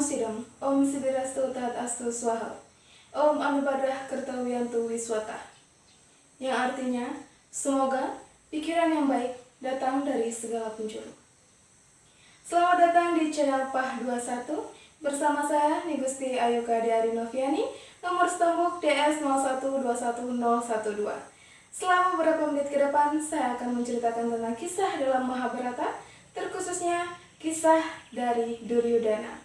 Sidam, Om Sidirastu Taat Astu Swaha, Om Anubadrah Kertawiyantu Wiswata. Yang artinya, semoga pikiran yang baik datang dari segala penjuru. Selamat datang di channel Pah 21 bersama saya Nigusti Ayuka Diari Noviani, nomor stambuk DS 0121012. Selama beberapa menit ke depan, saya akan menceritakan tentang kisah dalam Mahabharata, terkhususnya kisah dari Duryodhana.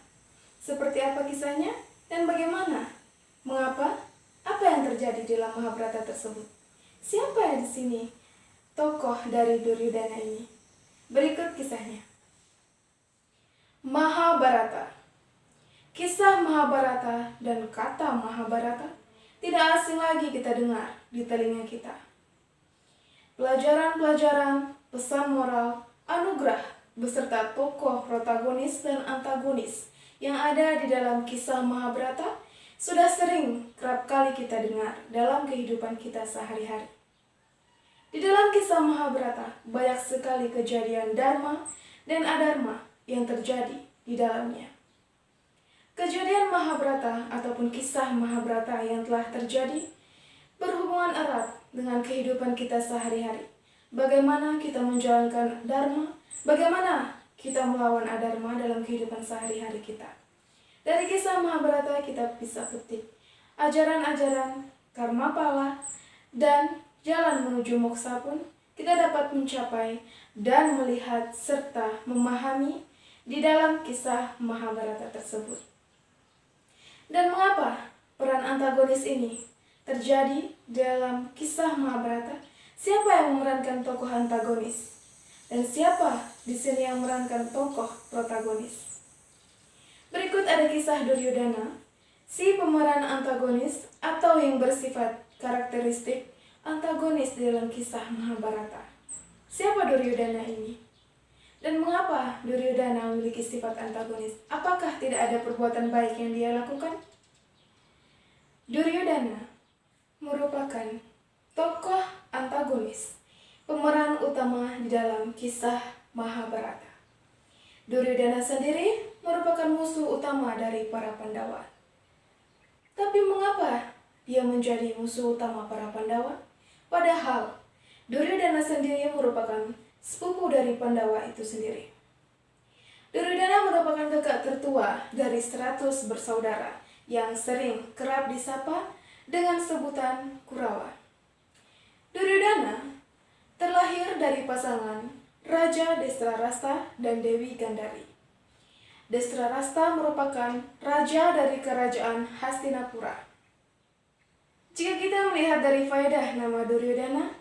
Seperti apa kisahnya dan bagaimana? Mengapa? Apa yang terjadi dalam Mahabharata tersebut? Siapa di sini tokoh dari Duryodhana ini? Berikut kisahnya. Mahabharata. Kisah Mahabharata dan kata Mahabharata tidak asing lagi kita dengar di telinga kita. Pelajaran-pelajaran, pesan moral, anugerah, beserta tokoh protagonis dan antagonis yang ada di dalam kisah Mahabharata sudah kerap kali kita dengar dalam kehidupan kita sehari-hari. Di dalam kisah Mahabharata banyak sekali kejadian dharma dan adharma yang terjadi di dalamnya. Kejadian Mahabharata ataupun kisah Mahabharata yang telah terjadi berhubungan erat dengan kehidupan kita sehari-hari. Bagaimana kita menjalankan dharma, bagaimana kita melawan adharma dalam kehidupan sehari-hari kita. Dari kisah Mahabharata kita bisa petik ajaran-ajaran karma pala dan jalan menuju moksa pun kita dapat mencapai dan melihat serta memahami di dalam kisah Mahabharata tersebut. Dan mengapa peran antagonis ini terjadi dalam kisah Mahabharata? Siapa yang memerankan tokoh antagonis? Dan siapa di sini yang memerankan tokoh protagonis? Berikut ada kisah Duryodhana, si pemeran antagonis atau yang bersifat karakteristik antagonis dalam kisah Mahabharata. Siapa Duryodhana ini? Dan mengapa Duryodhana memiliki sifat antagonis? Apakah tidak ada perbuatan baik yang dia lakukan? Duryodhana merupakan tokoh antagonis, pemeran utama di dalam kisah Mahabharata. Duryodhana sendiri merupakan musuh utama dari para Pandawa. Tapi mengapa dia menjadi musuh utama para Pandawa? Padahal Duryodhana sendiri merupakan sepupu dari Pandawa itu sendiri. Duryodhana merupakan kakak tertua dari 100 bersaudara yang kerap disapa dengan sebutan Kurawa. Duryodhana terlahir dari pasangan Raja Desrarasta dan Dewi Gandari. Desrarasta merupakan raja dari kerajaan Hastinapura. Jika kita melihat dari faedah nama Duryodhana,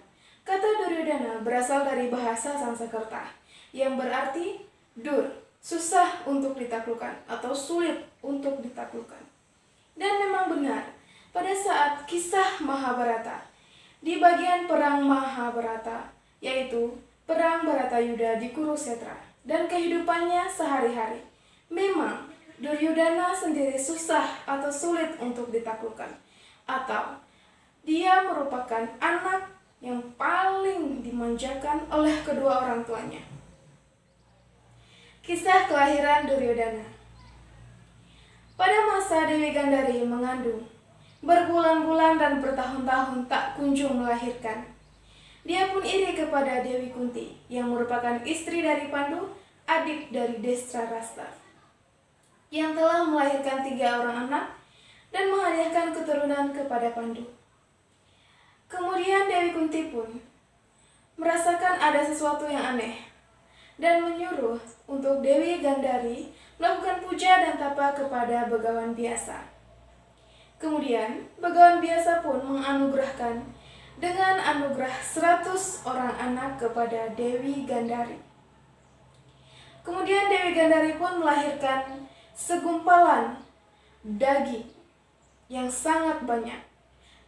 kata Duryodhana berasal dari bahasa Sanskerta yang berarti dur, susah untuk ditaklukkan atau sulit untuk ditaklukkan. Dan memang benar, pada saat kisah Mahabharata, di bagian perang Mahabharata, yaitu perang Bharatayuddha di Kurukshetra dan kehidupannya sehari-hari, memang Duryodhana sendiri susah atau sulit untuk ditaklukkan, atau dia merupakan anak yang paling dimanjakan oleh kedua orang tuanya. Kisah kelahiran Duryodhana. Pada masa Dewi Gandari mengandung, berbulan-bulan dan bertahun-tahun tak kunjung melahirkan. Dia pun iri kepada Dewi Kunti yang merupakan istri dari Pandu, adik dari Desrarasta, yang telah melahirkan 3 orang anak dan menghadiahkan keturunan kepada Pandu. Kemudian Dewi Kunti pun merasakan ada sesuatu yang aneh dan menyuruh untuk Dewi Gandari melakukan puja dan tapa kepada Begawan biasa. Kemudian Begawan biasa pun menganugerahkan dengan anugerah 100 orang anak kepada Dewi Gandari. Kemudian Dewi Gandari pun melahirkan segumpalan daging yang sangat banyak.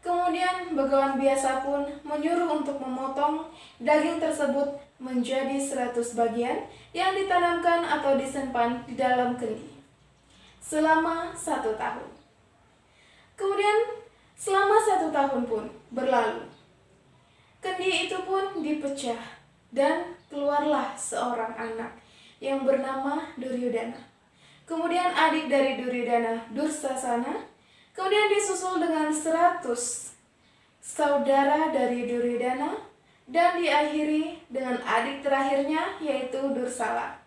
Kemudian Begawan biasa pun menyuruh untuk memotong daging tersebut menjadi 100 bagian yang ditanamkan atau disimpan di dalam kendi selama 1 tahun. Kemudian selama 1 tahun pun berlalu. Kendi itu pun dipecah dan keluarlah seorang anak yang bernama Duryodhana. kemudian adik dari Duryodhana, Dursasana, kemudian disusul dengan 100 saudara dari Duryodhana, dan diakhiri dengan adik terakhirnya yaitu Dursala.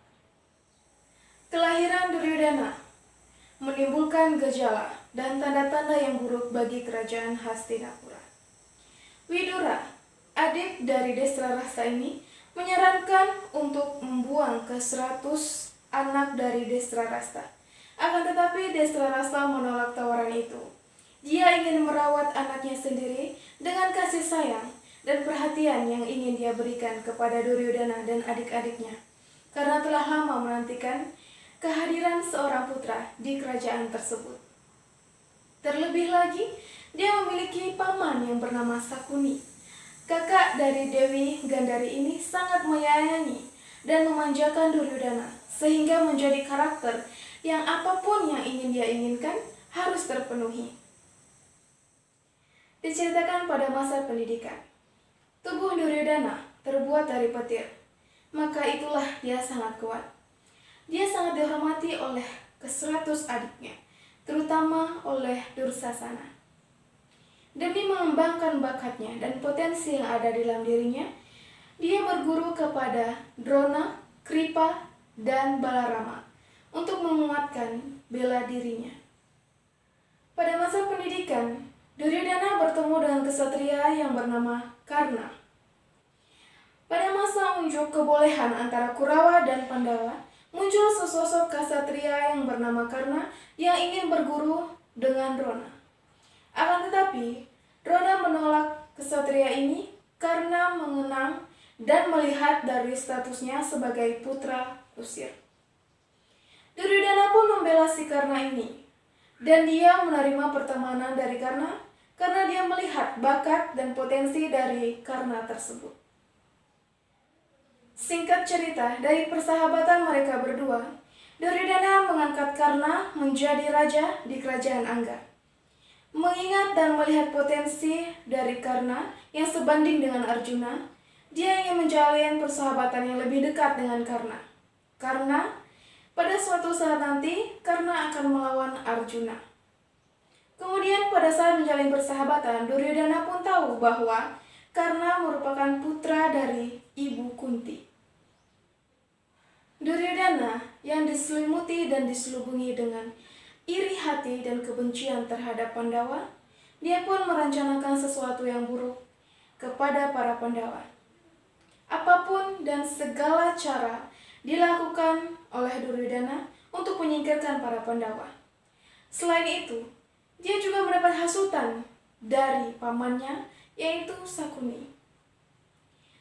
Kelahiran Duryodhana menimbulkan gejala dan tanda-tanda yang buruk bagi kerajaan Hastinapura. Widura, adik dari Desrarasta ini, menyarankan untuk membuang ke 100 anak dari Desrarasta. Akan tetapi Desrarasta menolak tawaran itu. Dia ingin merawat anaknya sendiri dengan kasih sayang dan perhatian yang ingin dia berikan kepada Duryodhana dan adik-adiknya, karena telah lama menantikan kehadiran seorang putra di kerajaan tersebut. Terlebih lagi, dia memiliki paman yang bernama Sakuni. Kakak dari Dewi Gandhari ini sangat menyayangi dan memanjakan Duryodhana, sehingga menjadi karakter yang apapun yang ingin dia inginkan harus terpenuhi. Diceritakan pada masa pendidikan, tubuh Duryodhana terbuat dari petir, maka itulah dia sangat kuat. Dia sangat dihormati oleh ke-100 adiknya, terutama oleh Dursasana. Demi mengembangkan bakatnya dan potensi yang ada di dalam dirinya, dia berguru kepada Drona, Kripa, dan Balarama untuk menguatkan bela dirinya. Pada masa pendidikan, Duryodhana bertemu dengan kesatria yang bernama Karna. Pada masa unjuk kebolehan antara Kurawa dan Pandawa, muncul sesosok kesatria yang bernama Karna yang ingin berguru dengan Drona. Akan tetapi, Drona menolak kesatria ini karena mengenang dan melihat dari statusnya sebagai putra usir. Duryodhana pun membela si Karna ini, dan dia menerima pertemanan dari Karna karena dia melihat bakat dan potensi dari Karna tersebut. Singkat cerita, dari persahabatan mereka berdua, Duryodhana mengangkat Karna menjadi raja di kerajaan Angga. Mengingat dan melihat potensi dari Karna yang sebanding dengan Arjuna, dia ingin menjalin persahabatan yang lebih dekat dengan Karna. Karena pada suatu saat nanti, Karna akan melawan Arjuna. Kemudian pada saat menjalin persahabatan, Duryodhana pun tahu bahwa Karna merupakan putra dari Ibu Kunti. Duryodhana yang diselimuti dan diselubungi dengan iri hati dan kebencian terhadap Pandawa, dia pun merencanakan sesuatu yang buruk kepada para Pandawa. Apapun dan segala cara dilakukan oleh Duryodhana untuk menyingkirkan para Pandawa. Selain itu, dia juga mendapat hasutan dari pamannya, yaitu Sakuni.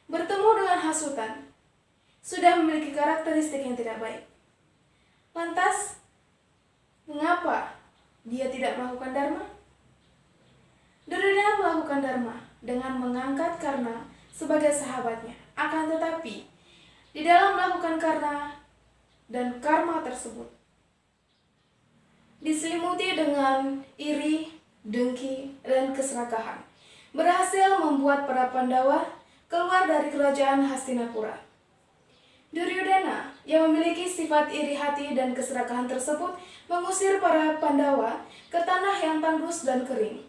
Bertemu dengan hasutan sudah memiliki karakteristik yang tidak baik. Lantas, mengapa dia tidak melakukan dharma? Duryodhana melakukan dharma dengan mengangkat Karna sebagai sahabatnya. Akan tetapi, di dalam melakukan karma dan karma tersebut, diselimuti dengan iri, dengki, dan keserakahan, berhasil membuat para Pandawa keluar dari kerajaan Hastinapura. Duryodhana yang memiliki sifat iri hati dan keserakahan tersebut mengusir para Pandawa ke tanah yang tandus dan kering.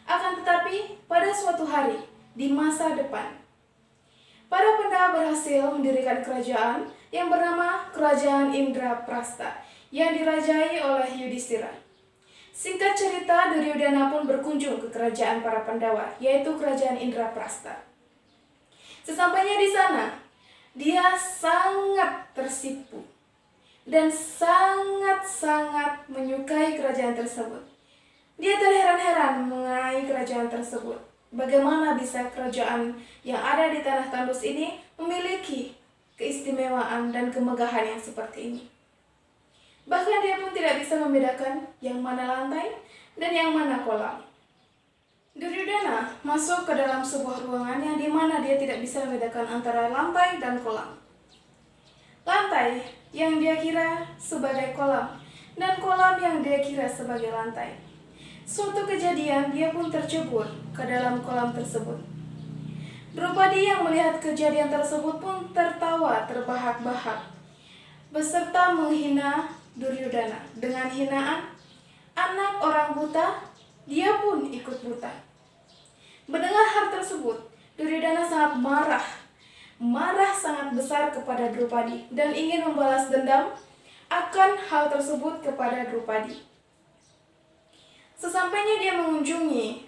Akan tetapi, pada suatu hari di masa depan, para Pandawa berhasil mendirikan kerajaan yang bernama Kerajaan Indraprastha yang dirajai oleh Yudhishthira. Singkat cerita, Duryodhana pun berkunjung ke kerajaan para Pandawa, yaitu Kerajaan Indraprastha. Sesampainya di sana, dia sangat tersipu dan sangat-sangat menyukai kerajaan tersebut. Dia terheran-heran mengenai kerajaan tersebut. Bagaimana bisa kerajaan yang ada di tanah tandus ini memiliki keistimewaan dan kemegahan yang seperti ini. Bahkan dia pun tidak bisa membedakan yang mana lantai dan yang mana kolam. Duryodhana masuk ke dalam sebuah ruangan yang dimana dia tidak bisa membedakan antara lantai dan kolam. Lantai yang dia kira sebagai kolam dan kolam yang dia kira sebagai lantai. Suatu kejadian dia pun tercebur ke dalam kolam tersebut. Drupadi yang melihat kejadian tersebut pun tertawa terbahak-bahak, beserta menghina Duryodana dengan hinaan, anak orang buta, dia pun ikut buta. Mendengar hal tersebut, Duryodana sangat marah sangat besar kepada Drupadi dan ingin membalas dendam akan hal tersebut kepada Drupadi. Sesampainya dia mengunjungi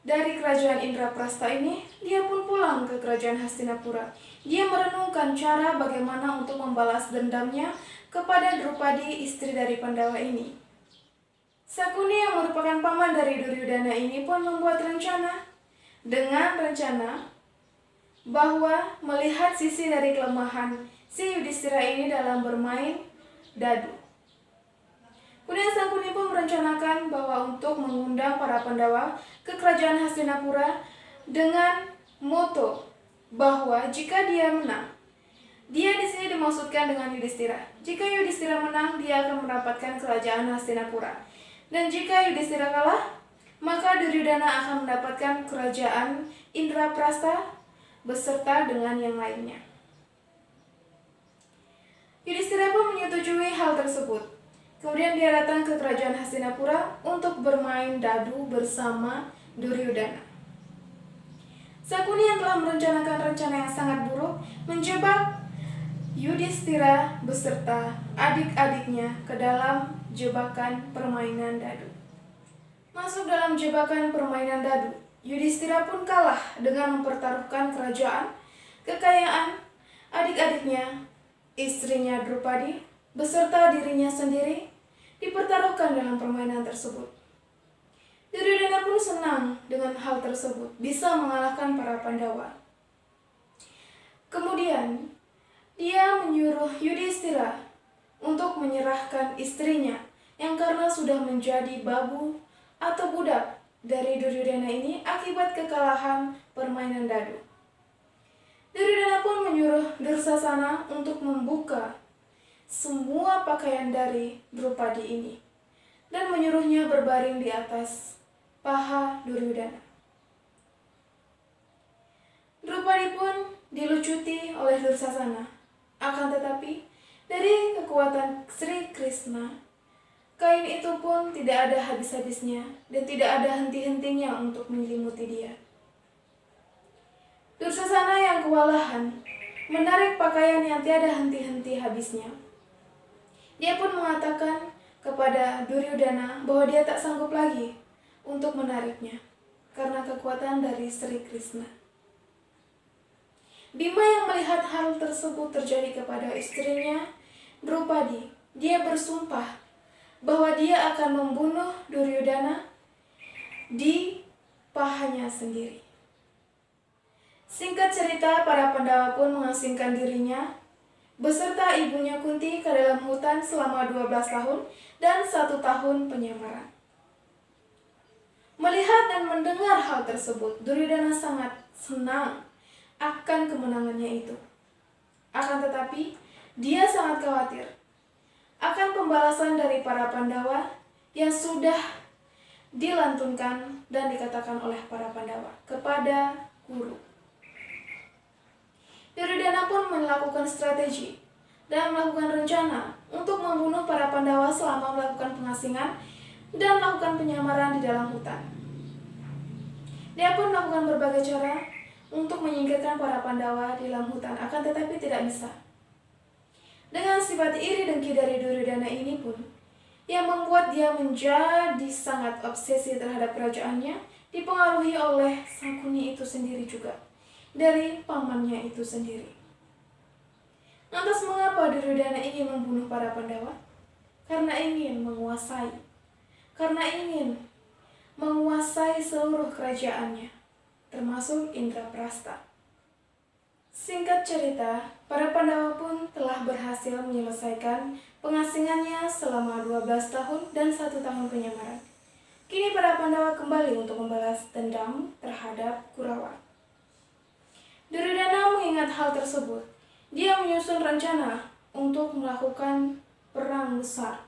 dari kerajaan Indraprastha ini, dia pun pulang ke kerajaan Hastinapura. Dia merenungkan cara bagaimana untuk membalas dendamnya kepada Drupadi, istri dari Pandawa ini. Sakuni yang merupakan paman dari Duryodana ini pun membuat rencana. Dengan rencana bahwa melihat sisi dari kelemahan si Yudhistira ini dalam bermain dadu. Kemudian Sakuni pun merencanakan bahwa untuk mengundang para Pandawa ke kerajaan Hastinapura dengan moto bahwa jika dia menang, dia di sini dimaksudkan dengan Yudhistira. Jika Yudhistira menang, dia akan mendapatkan kerajaan Hastinapura. Dan jika Yudhistira kalah, maka Duryodana akan mendapatkan kerajaan Indraprastha beserta dengan yang lainnya. Yudhistira pun menyetujui hal tersebut. Kemudian dia datang ke kerajaan Hastinapura untuk bermain dadu bersama Duryodana. Sakuni yang telah merencanakan rencana yang sangat buruk menjebak Yudhistira beserta adik-adiknya ke dalam jebakan permainan dadu. Masuk dalam jebakan permainan dadu, Yudhistira pun kalah dengan mempertaruhkan kerajaan, kekayaan, adik-adiknya, istrinya Drupadi, beserta dirinya sendiri dipertaruhkan dalam permainan tersebut. Duryodana pun senang dengan hal tersebut, bisa mengalahkan para Pandawa. Kemudian, dia menyuruh Yudhistira untuk menyerahkan istrinya yang karena sudah menjadi babu atau budak dari Duryodana ini akibat kekalahan permainan dadu. Duryodana pun menyuruh Dursasana untuk membuka semua pakaian dari Drupadi ini dan menyuruhnya berbaring di atas paha Duryodana. Drupadi pun dilucuti oleh Dursasana. Akan tetapi, dari kekuatan Sri Krishna, kain itu pun tidak ada habis-habisnya dan tidak ada henti-hentinya untuk menyelimuti dia. Dursasana yang kewalahan menarik pakaian yang tiada henti-henti habisnya. Dia pun mengatakan kepada Duryodana bahwa dia tak sanggup lagi untuk menariknya karena kekuatan dari Sri Krishna. Bima yang melihat hal tersebut terjadi kepada istrinya Drupadi, dia bersumpah bahwa dia akan membunuh Duryodana di pahanya sendiri. Singkat cerita, para Pandawa pun mengasingkan dirinya beserta ibunya Kunti ke dalam hutan selama 12 tahun dan 1 tahun penyamaran. Melihat dan mendengar hal tersebut, Duryodana sangat senang akan kemenangannya itu. Akan tetapi, dia sangat khawatir akan pembalasan dari para Pandawa yang sudah dilantunkan dan dikatakan oleh para Pandawa kepada Kuru. Duryodana pun melakukan strategi dan melakukan rencana untuk membunuh para Pandawa selama melakukan pengasingan dan melakukan penyamaran di dalam hutan. Dia pun melakukan berbagai cara untuk menyingkirkan para Pandawa di dalam hutan, akan tetapi tidak bisa. Dengan sifat iri dengki dari Duryodana ini pun, yang membuat dia menjadi sangat obsesi terhadap kerajaannya, dipengaruhi oleh Sakuni itu sendiri juga, dari pamannya itu sendiri. Lantas mengapa Duryodana ingin membunuh para Pandawa? Karena ingin menguasai. Karena ingin menguasai seluruh kerajaannya, termasuk Indraprastha. Singkat cerita, para Pandawa pun telah berhasil menyelesaikan pengasingannya selama 12 tahun dan 1 tahun penyamaran. Kini para Pandawa kembali untuk membalas dendam terhadap Kurawa. Duryodana mengingat hal tersebut. Dia menyusun rencana untuk melakukan perang besar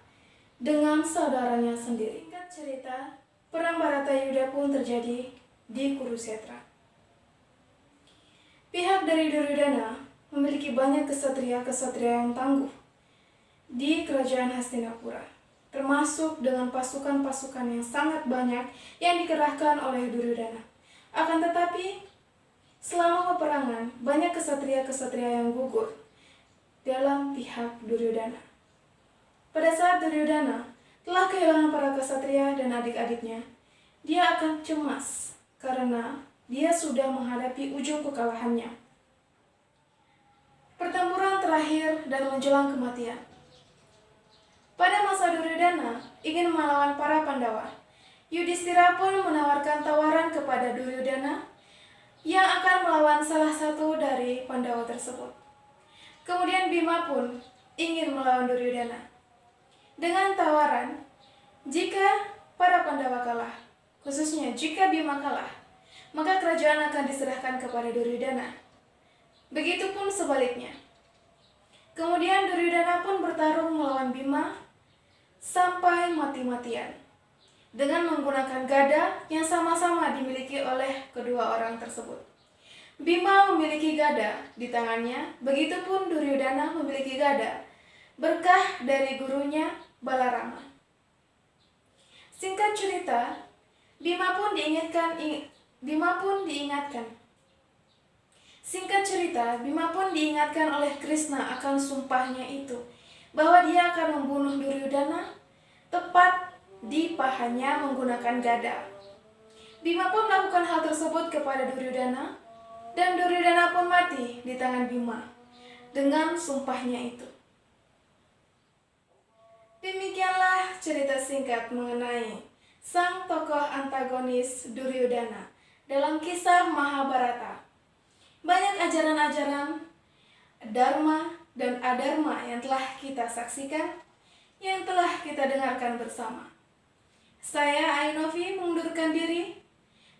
dengan saudaranya sendiri. Singkat cerita, perang Bharatayuddha pun terjadi di Kurukshetra. Pihak dari Duryodana memiliki banyak kesatria yang tangguh. di kerajaan Hastinapura, termasuk dengan pasukan-pasukan yang sangat banyak yang dikerahkan oleh Duryodhana. Akan tetapi, selama peperangan, banyak kesatria-kesatria yang gugur dalam pihak Duryodhana. Pada saat Duryodhana telah kehilangan para kesatria dan adik-adiknya, dia akan cemas karena dia sudah menghadapi ujung kekalahannya. Pertempuran terakhir dan menjelang kematian. Pada masa Duryodhana ingin melawan para Pandawa, Yudhishthira pun menawarkan tawaran kepada Duryodhana yang akan melawan salah satu dari Pandawa tersebut. Kemudian Bima pun ingin melawan Duryodhana dengan tawaran, jika para Pandawa kalah, khususnya jika Bima kalah, maka kerajaan akan diserahkan kepada Duryodhana. Begitupun sebaliknya. Kemudian Duryodhana pun bertarung melawan Bima sampai mati-matian dengan menggunakan gada yang sama-sama dimiliki oleh kedua orang tersebut. Bima memiliki gada di tangannya, begitupun Duryodhana memiliki gada, berkah dari gurunya Balarama. Singkat cerita, Bima pun diingatkan oleh Krishna akan sumpahnya itu, bahwa dia akan membunuh Duryodhana tepat di pahanya menggunakan gada. Bima pun melakukan hal tersebut kepada Duryodhana, dan Duryodhana pun mati di tangan Bima dengan sumpahnya itu. Demikianlah cerita singkat mengenai sang tokoh antagonis Duryodhana dalam kisah Mahabharata. Banyak ajaran-ajaran dharma dan adharma yang telah kita saksikan, yang telah kita dengarkan bersama. Saya Ainovi mengundurkan diri,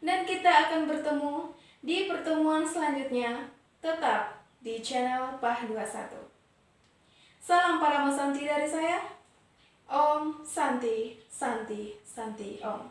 dan kita akan bertemu di pertemuan selanjutnya, tetap di channel Pah21. Salam para Santi dari saya. Om Santi, Santi, Santi Om.